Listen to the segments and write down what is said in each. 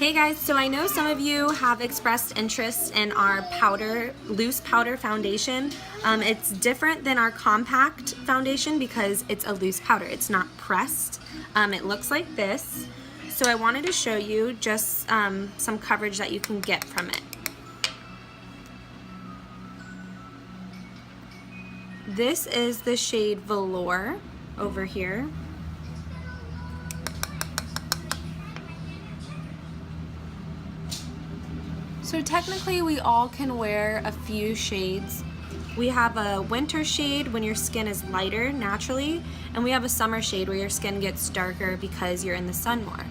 Hey guys, so I know some of you have expressed interest in our loose powder foundation. It's different than our compact foundation because it's a loose powder. It's not pressed. It looks like this. So I wanted to show you just some coverage that you can get from it. This is the shade Velour over here. So technically we all can wear a few shades. We have a winter shade when your skin is lighter naturally, and we have a summer shade where your skin gets darker because you're in the sun more.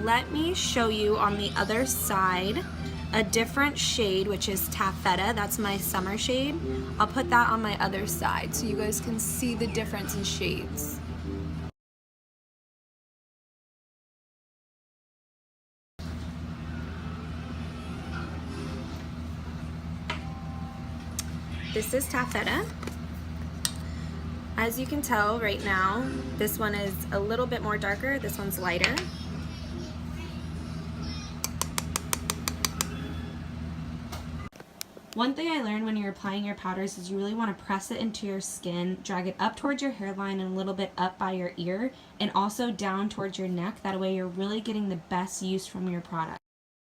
Let me show you on the other side a different shade, which is Taffeta. That's my summer shade. I'll put that on my other side so you guys can see the difference in shades. This is Taffeta. As you can tell right now, this one is a little bit more darker, this one's lighter. One thing I learned when you're applying your powders is you really want to press it into your skin, drag it up towards your hairline and a little bit up by your ear, and also down towards your neck. That way you're really getting the best use from your product.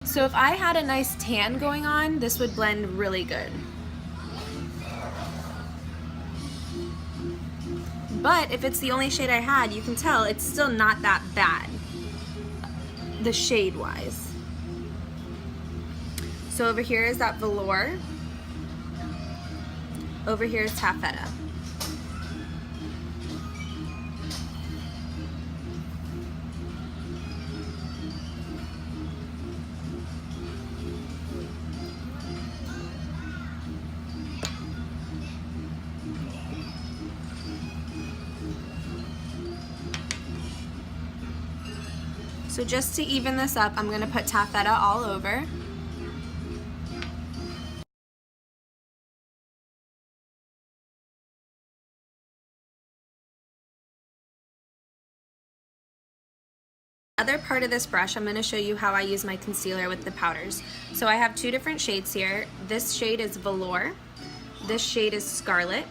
So if I had a nice tan going on, this would blend really good. But if it's the only shade I had, you can tell it's still not that bad, the shade wise. So over here is that Velour. Over here is Taffeta. So just to even this up, I'm going to put Taffeta all over. Other part of this brush, I'm going to show you how I use my concealer with the powders. So I have two different shades here. This shade is Velour. This shade is Scarlet.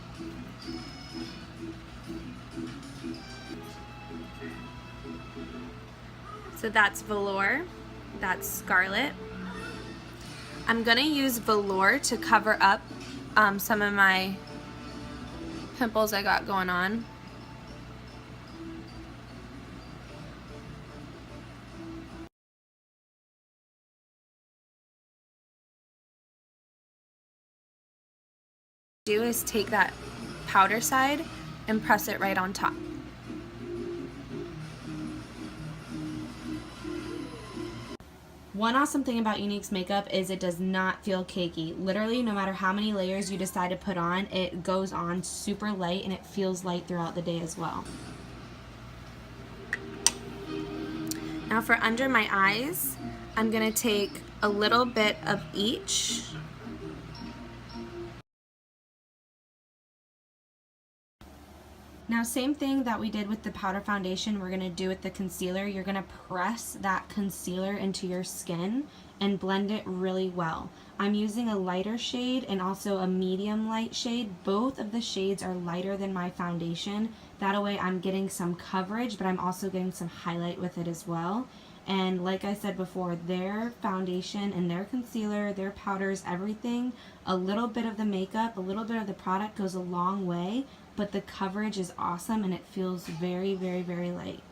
So that's Velour, that's Scarlet. I'm going to use Velour to cover up some of my pimples I got going on. Do is take that powder side and press it right on top. One awesome thing about Younique's makeup is it does not feel cakey. Literally, no matter how many layers you decide to put on, it goes on super light and it feels light throughout the day as well. Now for under my eyes, I'm going to take a little bit of each. Now same thing that we did with the powder foundation, we're going to do with the concealer. You're going to press that concealer into your skin and blend it really well. I'm using a lighter shade and also a medium light shade. Both of the shades are lighter than my foundation. That way I'm getting some coverage, but I'm also getting some highlight with it as well. And like I said before, their foundation and their concealer, their powders, everything, a little bit of the makeup, a little bit of the product goes a long way, but the coverage is awesome and it feels very, very, very light.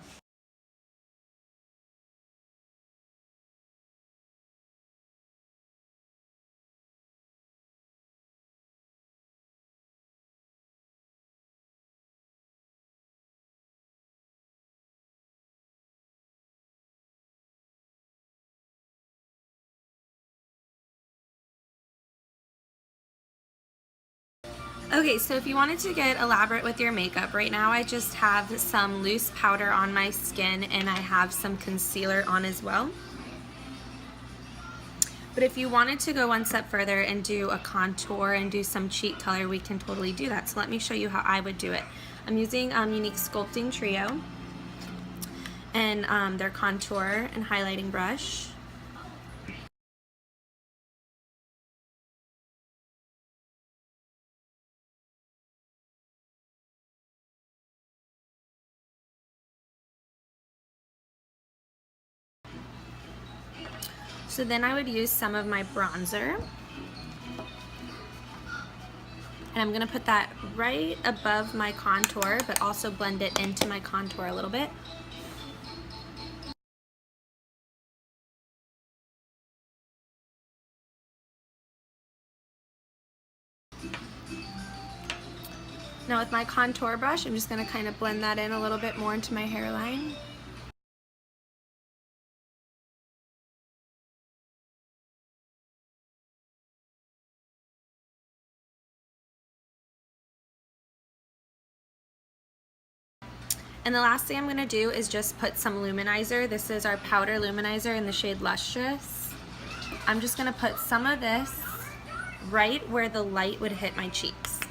Okay, so if you wanted to get elaborate with your makeup, right now I just have some loose powder on my skin and I have some concealer on as well. But if you wanted to go one step further and do a contour and do some cheek color, we can totally do that. So let me show you how I would do it. I'm using Younique Sculpting Trio and their contour and highlighting brush. So then I would use some of my bronzer. And I'm gonna put that right above my contour, but also blend it into my contour a little bit. Now with my contour brush, I'm just gonna kind of blend that in a little bit more into my hairline. And the last thing I'm gonna do is just put some luminizer. This is our powder luminizer in the shade Lustrous. I'm just gonna put some of this right where the light would hit my cheeks.